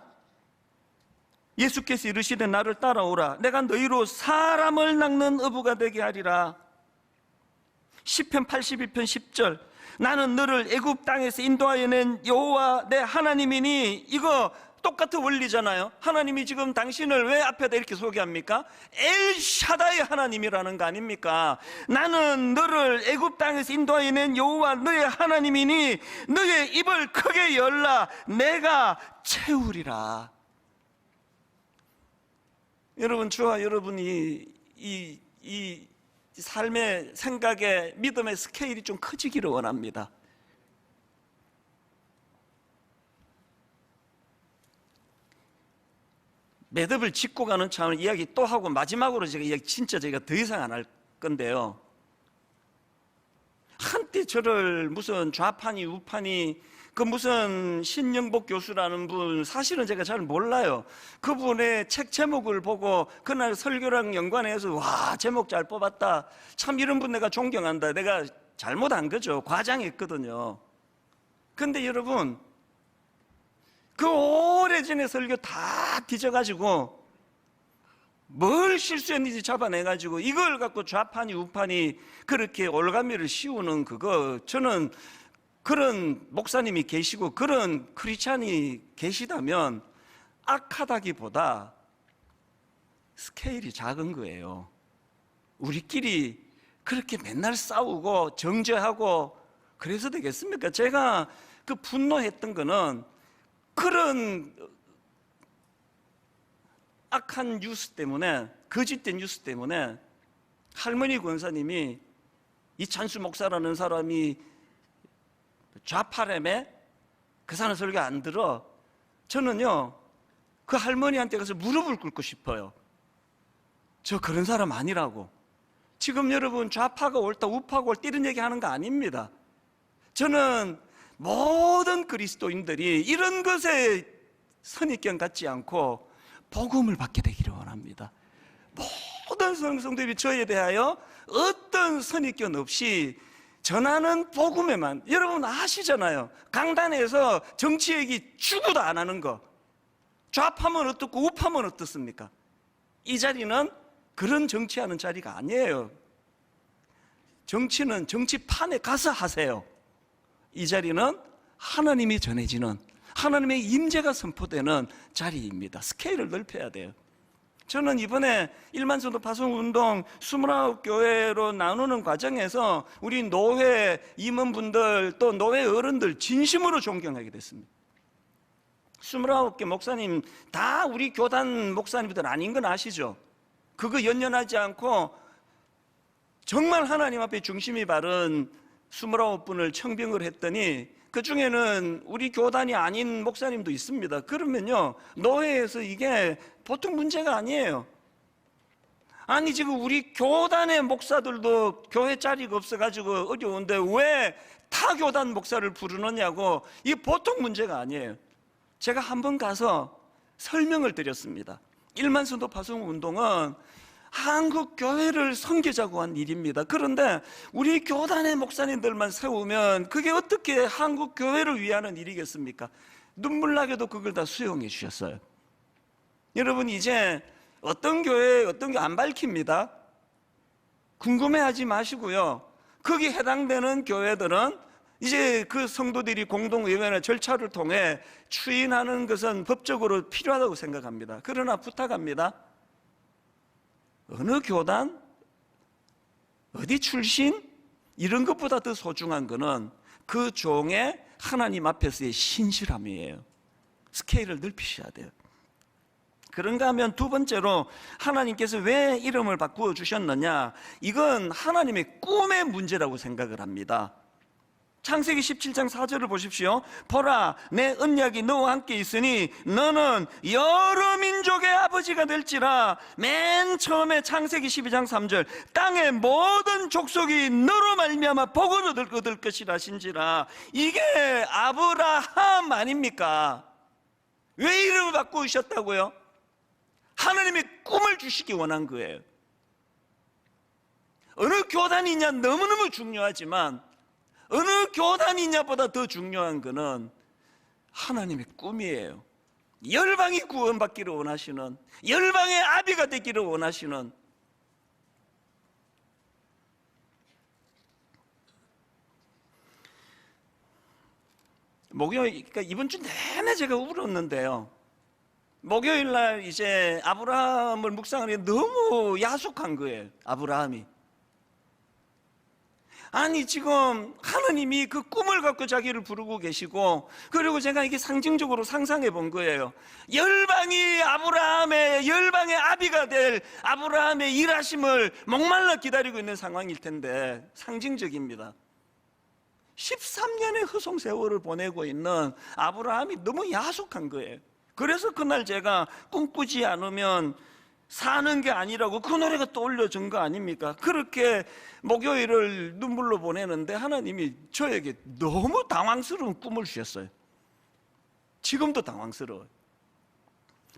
예수께서 이르시되 나를 따라오라. 내가 너희로 사람을 낚는 어부가 되게 하리라. 시편 82편 10절. 나는 너를 애굽 땅에서 인도하여 낸 여호와 내 하나님이니. 이거 똑같은 원리잖아요. 하나님이 지금 당신을 왜 앞에다 이렇게 소개합니까? 엘샤다이 하나님이라는 거 아닙니까? 나는 너를 애굽 땅에서 인도하여 낸 여호와 너의 하나님이니 너의 입을 크게 열라. 내가 채우리라. 여러분, 저와 여러분이 이 삶의 생각의 믿음의 스케일이 좀 커지기를 원합니다. 매듭을 짚고 가는 차원 이야기 또 하고 마지막으로 제가 이야기 진짜 제가 더 이상 안 할 건데요, 한때 저를 무슨 좌파니 우파니 그 무슨 신영복 교수라는 분, 사실은 제가 잘 몰라요. 그분의 책 제목을 보고 그날 설교랑 연관해서 와, 제목 잘 뽑았다, 참 이런 분 내가 존경한다. 내가 잘못한 거죠. 과장했거든요. 근데 여러분, 그 오래전에 설교 다 뒤져가지고 뭘 실수했는지 잡아내가지고 이걸 갖고 좌파니 우파니 그렇게 올가미를 씌우는 그거, 저는 그런 목사님이 계시고 그런 크리스찬이 계시다면 악하다기보다 스케일이 작은 거예요. 우리끼리 그렇게 맨날 싸우고 정죄하고 그래서 되겠습니까? 제가 그 분노했던 거는 그런 악한 뉴스 때문에, 거짓된 뉴스 때문에 할머니 권사님이 이찬수 목사라는 사람이 좌파라며 그 사람 설교 안 들어. 저는요, 그 할머니한테 가서 무릎을 꿇고 싶어요. 저 그런 사람 아니라고. 지금 여러분, 좌파가 옳다 우파가 옳다 이런 얘기 하는 거 아닙니다. 저는 모든 그리스도인들이 이런 것에 선입견 갖지 않고 복음을 받게 되기를 원합니다. 모든 성도들이 저에 대하여 어떤 선입견 없이 전하는 복음에만. 여러분 아시잖아요. 강단에서 정치 얘기 죽어도 안 하는 거. 좌파면 어떻고 우파면 어떻습니까? 이 자리는 그런 정치하는 자리가 아니에요. 정치는 정치판에 가서 하세요. 이 자리는 하나님이 전해지는, 하나님의 임재가 선포되는 자리입니다. 스케일을 넓혀야 돼요. 저는 이번에 1만 성도 파송운동 29교회로 나누는 과정에서 우리 노회 임원분들 또 노회 어른들 진심으로 존경하게 됐습니다. 29개 목사님 다 우리 교단 목사님들 아닌 건 아시죠? 그거 연연하지 않고 정말 하나님 앞에 중심이 바른 29분을 청빙을 했더니 그 중에는 우리 교단이 아닌 목사님도 있습니다. 그러면요, 노회에서 이게 보통 문제가 아니에요. 아니, 지금 우리 교단의 목사들도 교회 자리가 없어가지고 어려운데 왜 타 교단 목사를 부르느냐고, 이게 보통 문제가 아니에요. 제가 한번 가서 설명을 드렸습니다. 일만순도 파송 운동은 한국 교회를 섬기자고 한 일입니다. 그런데 우리 교단의 목사님들만 세우면 그게 어떻게 한국 교회를 위하는 일이겠습니까? 눈물나게도 그걸 다 수용해 주셨어요. 여러분, 이제 어떤 교회 안 밝힙니다. 궁금해하지 마시고요. 거기 해당되는 교회들은 이제 그 성도들이 공동의회나 절차를 통해 추인하는 것은 법적으로 필요하다고 생각합니다. 그러나 부탁합니다. 어느 교단, 어디 출신, 이런 것보다 더 소중한 것은 그 종의 하나님 앞에서의 신실함이에요. 스케일을 넓히셔야 돼요. 그런가 하면 두 번째로, 하나님께서 왜 이름을 바꾸어 주셨느냐, 이건 하나님의 꿈의 문제라고 생각을 합니다. 창세기 17장 4절을 보십시오. 보라, 내 언약이 너와 함께 있으니 너는 여러 민족의 아버지가 될지라. 맨 처음에 창세기 12장 3절, 땅의 모든 족속이 너로 말미암아 복을 얻을 것이라 하신지라. 이게 아브라함 아닙니까? 왜 이름을 바꾸셨다고요? 하나님의 꿈을 주시기 원한 거예요. 어느 교단이냐 너무너무 중요하지만 어느 교단이냐보다 더 중요한 것은 하나님의 꿈이에요. 열방이 구원받기를 원하시는, 열방의 아비가 되기를 원하시는. 목요일, 그러니까 이번 주 내내 제가 울었는데요, 목요일 날 이제 아브라함을 묵상을 해 너무 야속한 거예요. 아브라함이, 아니 지금 하나님이 그 꿈을 갖고 자기를 부르고 계시고, 그리고 제가 이게 상징적으로 상상해 본 거예요. 열방이 아브라함의, 열방의 아비가 될 아브라함의 일하심을 목말라 기다리고 있는 상황일 텐데, 상징적입니다. 13년의 허송 세월을 보내고 있는 아브라함이 너무 야속한 거예요. 그래서 그날 제가 꿈꾸지 않으면 사는 게 아니라고 그 노래가 떠올려진 거 아닙니까? 그렇게 목요일을 눈물로 보내는데 하나님이 저에게 너무 당황스러운 꿈을 주셨어요. 지금도 당황스러워요.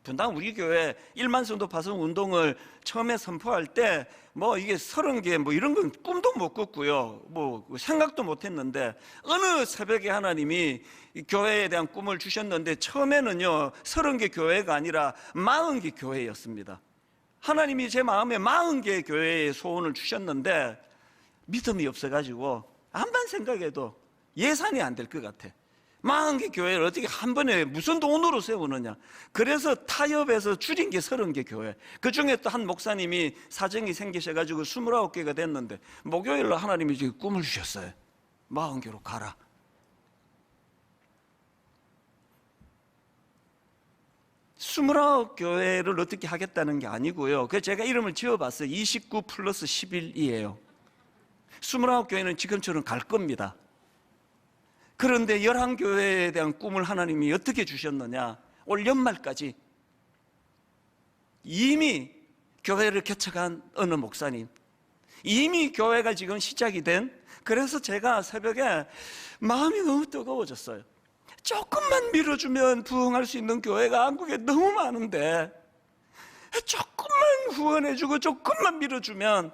분당 우리 교회 1만 성도 파송 운동을 처음에 선포할 때 뭐 이게 30개 뭐 이런 건 꿈도 못 꿨고요, 뭐 생각도 못 했는데, 어느 새벽에 하나님이 교회에 대한 꿈을 주셨는데, 처음에는요 30개 교회가 아니라 40개 교회였습니다. 하나님이 제 마음에 40개의 교회의 소원을 주셨는데 믿음이 없어가지고 암만 생각해도 예산이 안 될 것 같아. 40개 교회를 어떻게 한 번에 무슨 돈으로 세우느냐. 그래서 타협해서 줄인 게 30개 교회. 그 중에 또 한 목사님이 사정이 생기셔가지고 29개가 됐는데, 목요일로 하나님이 지금 꿈을 주셨어요. 40개로 가라. (29) 교회를 어떻게 하겠다는 게 아니고요, 그래서 제가 이름을 지어봤어요. 29 플러스 11이에요 29교회는 지금처럼 갈 겁니다. 그런데 11교회에 대한 꿈을 하나님이 어떻게 주셨느냐, 올 연말까지 이미 교회를 개척한 어느 목사님, 이미 교회가 지금 시작이 된, 그래서 제가 새벽에 마음이 너무 뜨거워졌어요. 조금만 밀어주면 부흥할 수 있는 교회가 한국에 너무 많은데, 조금만 후원해주고 조금만 밀어주면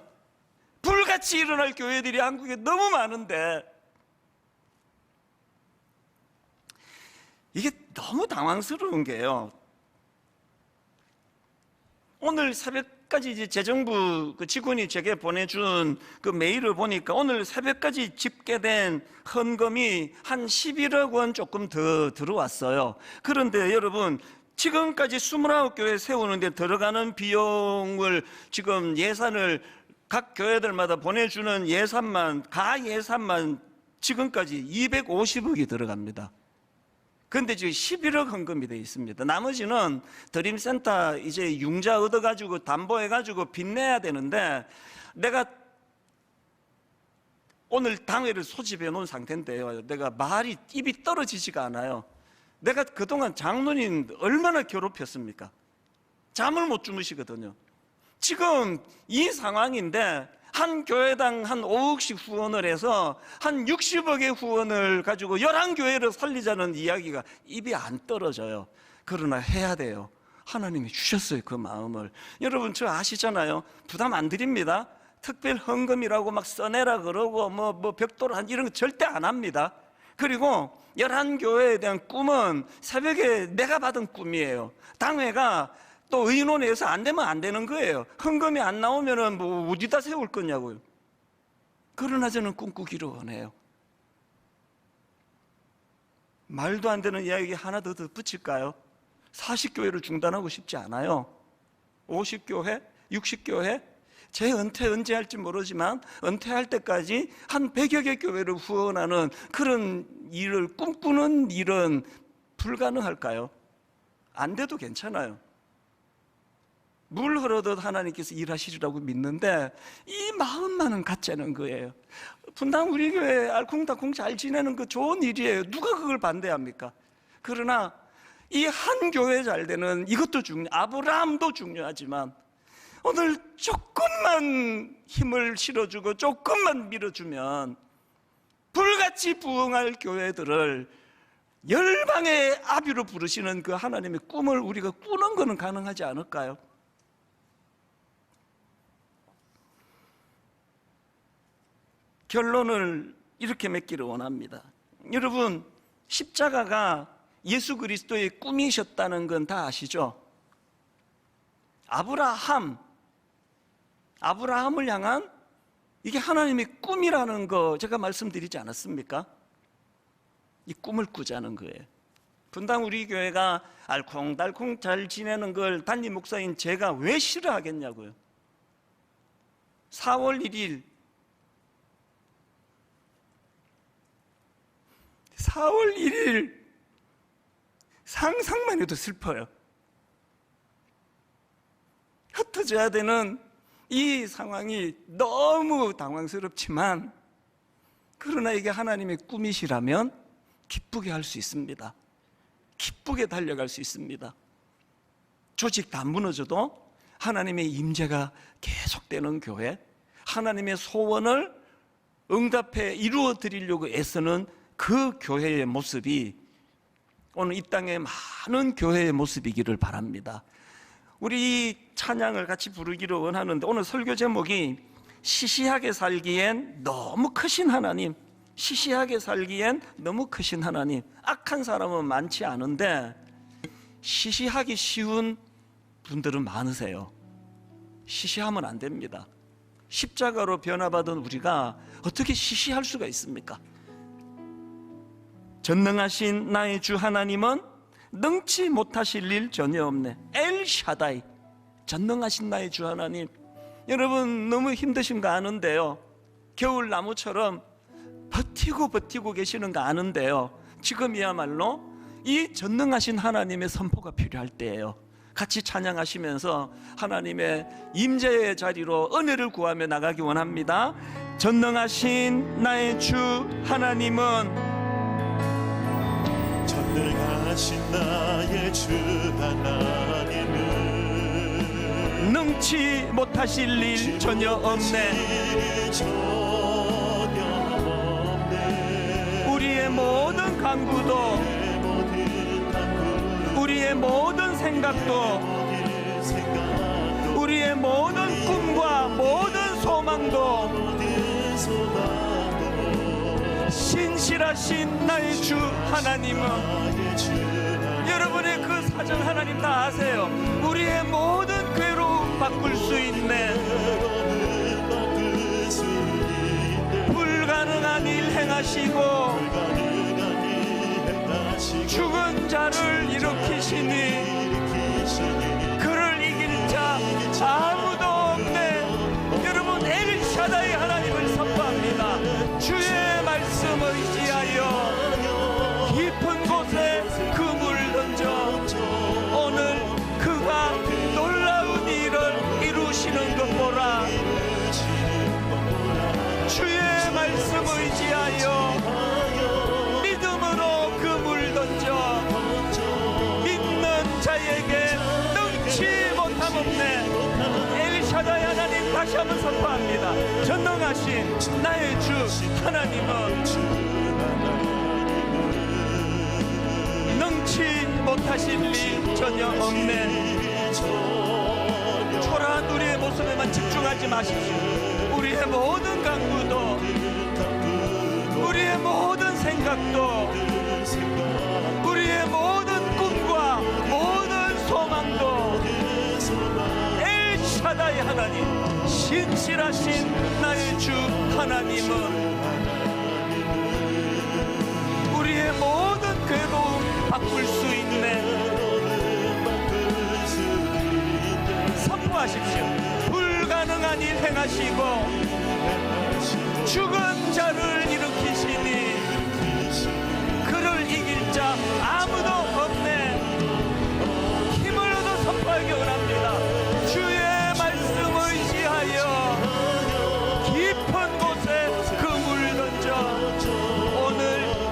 불같이 일어날 교회들이 한국에 너무 많은데, 이게 너무 당황스러운 게요, 오늘 새벽까지 이제 재정부 그 직원이 제게 보내준 그 메일을 보니까 오늘 새벽까지 집계된 헌금이 한 11억 원 조금 더 들어왔어요. 그런데 여러분, 지금까지 29교회 세우는데 들어가는 비용을, 지금 예산을 각 교회들마다 보내주는 예산만, 가 예산만 지금까지 250억이 들어갑니다. 그런데 지금 11억 헌금이 되어 있습니다. 나머지는 드림센터 이제 융자 얻어가지고 담보해가지고 빚내야 되는데, 내가 오늘 당회를 소집해 놓은 상태인데요, 내가 말이 입이 떨어지지가 않아요. 내가 그동안 장로님 얼마나 괴롭혔습니까? 잠을 못 주무시거든요. 지금 이 상황인데 한 교회당 한 5억씩 후원을 해서 한 60억의 후원을 가지고 11교회를 살리자는 이야기가 입이 안 떨어져요. 그러나 해야 돼요. 하나님이 주셨어요, 그 마음을. 여러분, 저 아시잖아요. 부담 안 드립니다. 특별 헌금이라고 막 써내라 그러고 뭐 벽돌 한 이런 거 절대 안 합니다. 그리고 11교회에 대한 꿈은 새벽에 내가 받은 꿈이에요. 당회가 또 의논해서 안 되면 안 되는 거예요. 헌금이 안 나오면은 뭐 어디다 세울 거냐고요. 그러나 저는 꿈꾸기를 원해요. 말도 안 되는 이야기 하나 더 붙일까요? 40교회를 중단하고 싶지 않아요. 50교회, 60교회, 제 은퇴 언제 할지 모르지만 은퇴할 때까지 한 100여 개 교회를 후원하는 그런 일을 꿈꾸는 일은 불가능할까요? 안 돼도 괜찮아요. 물 흐르듯 하나님께서 일하시리라고 믿는데 이 마음만은 갖자는 거예요. 분당 우리 교회 알콩달콩 잘 지내는 거 좋은 일이에요. 누가 그걸 반대합니까? 그러나 이 한 교회 잘 되는 이것도 아브라함도 중요하지만 오늘 조금만 힘을 실어주고 조금만 밀어주면 불같이 부흥할 교회들을 열방의 아비로 부르시는 그 하나님의 꿈을 우리가 꾸는 것은 가능하지 않을까요? 결론을 이렇게 맺기를 원합니다. 여러분, 십자가가 예수 그리스도의 꿈이셨다는 건 다 아시죠? 아브라함을 향한 이게 하나님의 꿈이라는 거 제가 말씀드리지 않았습니까? 이 꿈을 꾸자는 거예요. 분당 우리 교회가 알콩달콩 잘 지내는 걸 담임 목사인 제가 왜 싫어하겠냐고요. 4월 1일 상상만 해도 슬퍼요. 흩어져야 되는 이 상황이 너무 당황스럽지만 그러나 이게 하나님의 꿈이시라면 기쁘게 할 수 있습니다. 기쁘게 달려갈 수 있습니다. 조직 다 무너져도 하나님의 임재가 계속되는 교회, 하나님의 소원을 응답해 이루어 드리려고 애쓰는 그 교회의 모습이 오늘 이 땅에 많은 교회의 모습이기를 바랍니다. 우리 이 찬양을 같이 부르기를 원하는데 오늘 설교 제목이 시시하게 살기엔 너무 크신 하나님, 시시하게 살기엔 너무 크신 하나님. 악한 사람은 많지 않은데 시시하기 쉬운 분들은 많으세요. 시시하면 안 됩니다. 십자가로 변화받은 우리가 어떻게 시시할 수가 있습니까? 전능하신 나의 주 하나님은 능치 못하실 일 전혀 없네. 엘샤다이, 전능하신 나의 주 하나님. 여러분 너무 힘드신 거 아는데요, 겨울 나무처럼 버티고 계시는 거 아는데요, 지금이야말로 이 전능하신 하나님의 선포가 필요할 때예요. 같이 찬양하시면서 하나님의 임재의 자리로 은혜를 구하며 나가기 원합니다. 전능하신 나의 주 하나님은 전능하신 나의 주 하나님은 능치 못하실 일 전혀 없네. 우리의 모든 강구도, 우리의 모든 생각도, 우리의 모든 꿈과 모든 소망도 신실하신 나의 주 하나님은, 여러분의 그 사정 하나님 다 아세요. 우리의 모든 괴로움 바꿀 수 있네. 불가능한 일 행하시고 죽은 자를 일으키시니 그를 이길 자 아무도 없네. 여러분, 엘샤다이 하나님을 선포합니다. 주의 말씀 의지하여 깊은 곳에 그물 던져 오늘 그가 놀라운 일을 이루시는 것 보라. 주의 말씀 다시 한번 선포합니다. 전능하신 나의 주 하나님은 능치 못하실 리 전혀 없네. 초라한 우리의 모습에만 집중하지 마십시오. 우리의 모든 강구도, 우리의 모든 생각도, 우리의 모든 꿈과 모든 소망도 엘샤다이 하나님, 신실하신 나의 주 하나님은 우리의 모든 괴로움 바꿀 수 있네. 선포하십시오. 불가능한 일 행하시고 죽은 자를 일으키시니 그를 이길 자 아무도 없네. 힘을 얻어 선포하기 원합니다. 주의 말씀 의지하여 깊은 곳에 그물 던져 오늘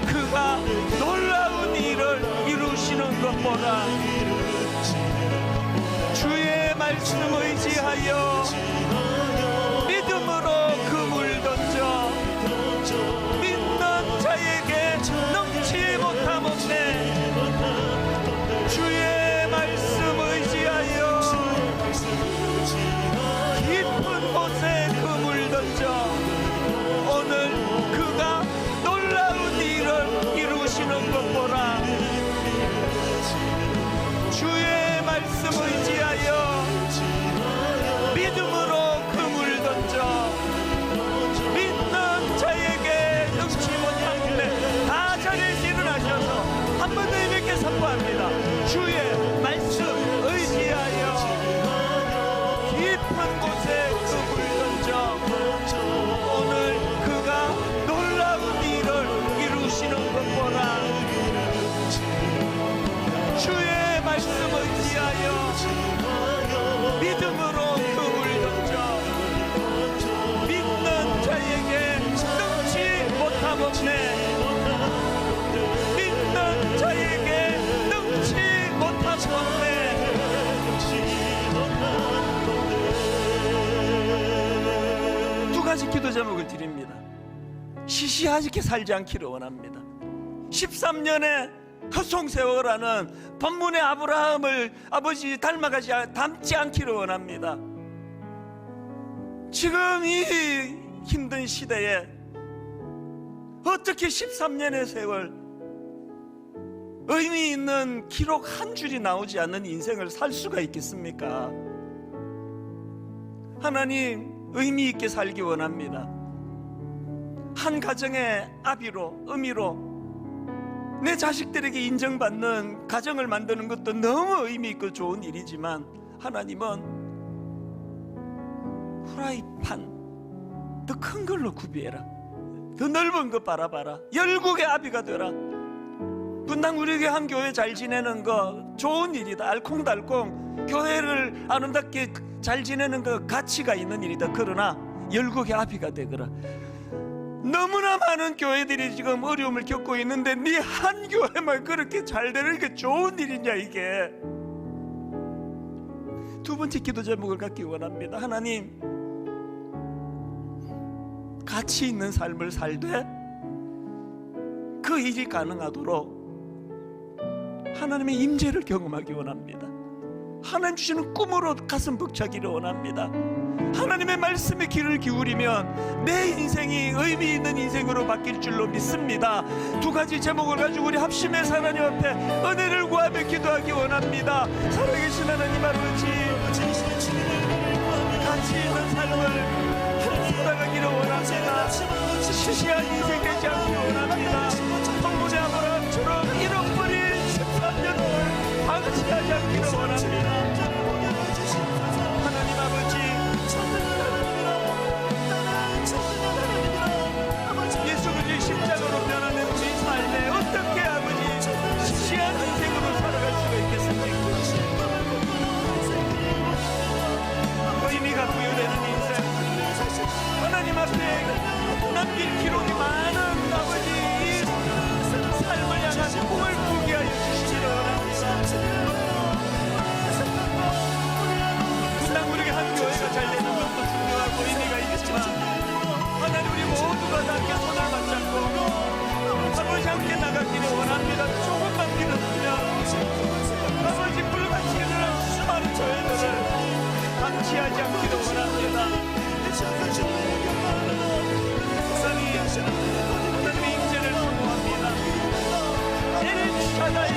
그가 놀라운 일을 이루시는 것 보라. 주의 말씀 의지하여 믿음으로 그물 던져 믿는 자에게 능치 못함 없네. 주의 말씀 의지하여 깊은 곳에 그물 던져 오늘 그가 놀라운 일을 이루시는 것 보라. 주의 말씀 의지하여 믿음으로 그물 던져 믿는 자에게 능치 못함에 다 자리에서 일어나셔서 한 번 더 힘있게 선포합니다. 주의 말씀 의지하여 깊은 곳에 그물 던져 오늘 그가 놀라운 일을 이루시는 것 보라. 주의 말씀 의지하여 믿음으로 그물 던져 믿는 자에게 능치 못함 없네. 믿는 자에게 능치 못함 없네. 두 가지 기도 제목을 드립니다. 시시하게 살지 않기를 원합니다. 13년의 헛송세월하는 본문의 아브라함을 아버지 닮지 않기를 원합니다. 지금 이 힘든 시대에 어떻게 13년의 세월 의미 있는 기록 한 줄이 나오지 않는 인생을 살 수가 있겠습니까? 하나님, 의미 있게 살기 원합니다. 한 가정의 아비로, 의미로 내 자식들에게 인정받는 가정을 만드는 것도 너무 의미 있고 좋은 일이지만 하나님은 후라이판 더 큰 걸로 구비해라. 더 넓은 거 바라봐라. 열국의 아비가 되라. 분당 우리 교회 한 교회 잘 지내는 거 좋은 일이다. 알콩달콩 교회를 아름답게 잘 지내는 거 가치가 있는 일이다. 그러나 열국의 아비가 되거라. 너무나 많은 교회들이 지금 어려움을 겪고 있는데 네 한 교회만 그렇게 잘 되는 게 좋은 일이냐 이게. 두 번째 기도 제목을 갖기 원합니다. 하나님, 가치 있는 삶을 살되 그 일이 가능하도록 하나님의 임재를 경험하기 원합니다. 하나님 주시는 꿈으로 가슴 벅차기를 원합니다. 하나님의 말씀에 귀를 기울이면 내 인생이 의미 있는 인생으로 바뀔 줄로 믿습니다. 두 가지 제목을 가지고 우리 합심해서 하나님 앞에 은혜를 구하며 기도하기 원합니다. 살아계신 하나님 아버지, 가치 있는 삶을 살아가기를 원합니다. 시시한 인생 되지 않기 원합니다. 성문의 아브라함처럼 잃어버린 13년을 방치하지 않기를 원합니다. 하나님 아버지, 예수 그리스도의 십자가로 변하는 우리 삶에 어떻게 아버지 시시한 인생으로 살아갈 수가 있겠습니까? 의미가 부여되는 인생, 하나님 앞에 남길 기록이 많은 아버지 이 삶을 향한 꿈을 꾸게 하여 주시기를 원합니다. 엘샤다이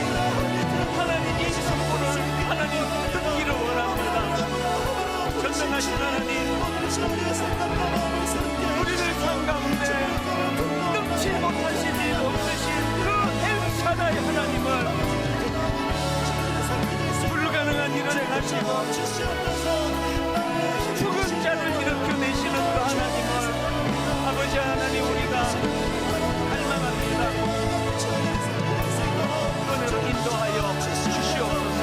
하나님 이 선포를 하나님 듣기를 원합니다. 전능하신 하나님, 우리를 삶 가운데 능치 못하신 일 없으신 그 엘샤다이 하나님을 불가능한 일을 행하시고 죽은 자를 일으켜내시는 그 하나님을 아버지 하나님 우리가 갈망합니다. 은혜로 인도하여 주시옵소서.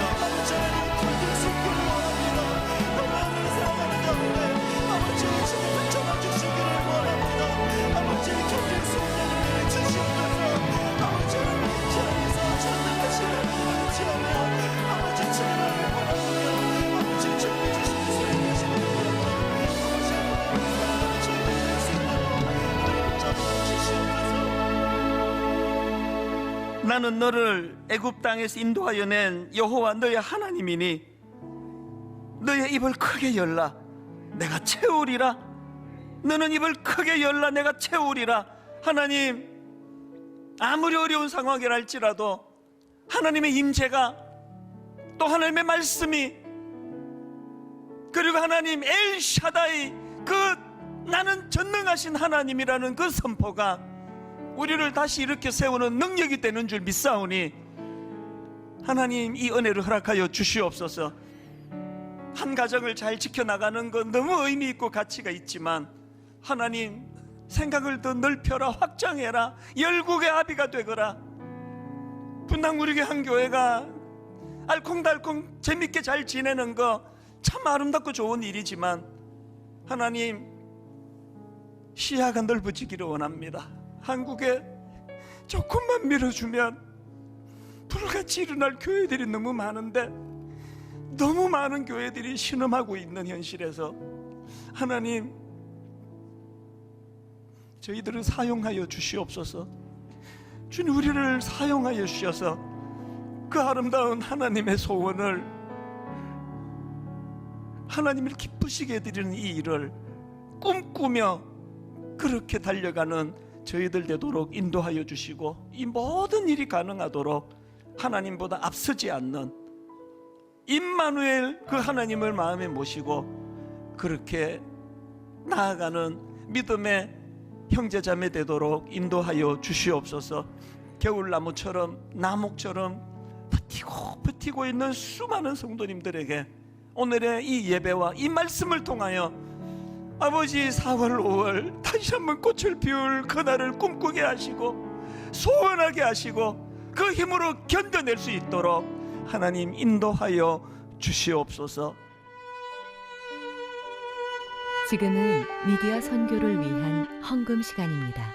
나는 너를 애굽 땅에서 인도하여 낸 여호와 너의 하나님이니 너의 입을 크게 열라 내가 채우리라. 너는 입을 크게 열라 내가 채우리라. 하나님, 아무리 어려운 상황이랄지라도 하나님의 임재가, 또 하나님의 말씀이, 그리고 하나님 엘샤다이, 그 나는 전능하신 하나님이라는 그 선포가 우리를 다시 일으켜 세우는 능력이 되는 줄 믿사오니 하나님 이 은혜를 허락하여 주시옵소서. 한 가정을 잘 지켜나가는 건 너무 의미 있고 가치가 있지만 하나님, 생각을 더 넓혀라, 확장해라, 열국의 아비가 되거라. 분당 우리 교회 한 교회가 알콩달콩 재밌게 잘 지내는 거 참 아름답고 좋은 일이지만 하나님, 시야가 넓어지기를 원합니다. 한국에 조금만 밀어주면 불같이 일어날 교회들이 너무 많은데 너무 많은 교회들이 신음하고 있는 현실에서 하나님, 저희들을 사용하여 주시옵소서. 주님, 우리를 사용하여 주셔서 그 아름다운 하나님의 소원을, 하나님을 기쁘시게 해드리는 이 일을 꿈꾸며 그렇게 달려가는 저희들 되도록 인도하여 주시고, 이 모든 일이 가능하도록 하나님보다 앞서지 않는 임마누엘 그 하나님을 마음에 모시고 그렇게 나아가는 믿음의 형제자매 되도록 인도하여 주시옵소서. 겨울나무처럼 나목처럼 버티고 있는 수많은 성도님들에게 오늘의 이 예배와 이 말씀을 통하여 아버지 4월 5월 다시 한번 꽃을 피울 그날을 꿈꾸게 하시고 소원하게 하시고 그 힘으로 견뎌낼 수 있도록 하나님 인도하여 주시옵소서. 지금은 미디어 선교를 위한 헌금 시간입니다.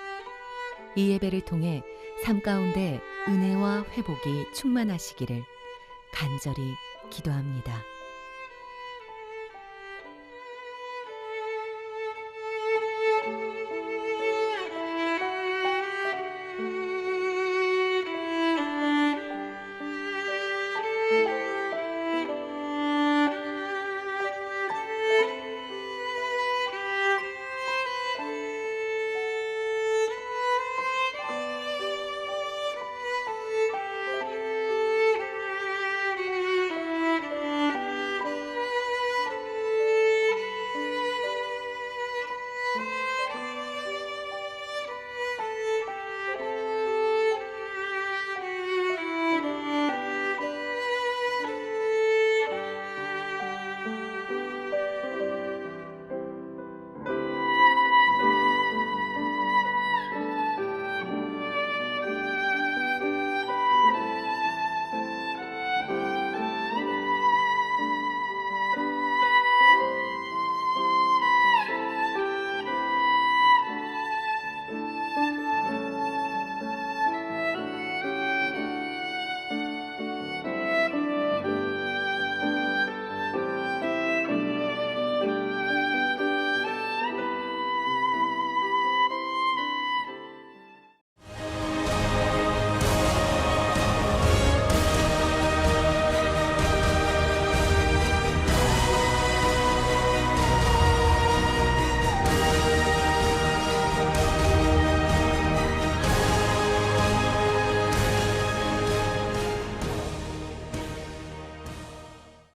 이 예배를 통해 삶 가운데 은혜와 회복이 충만하시기를 간절히 기도합니다.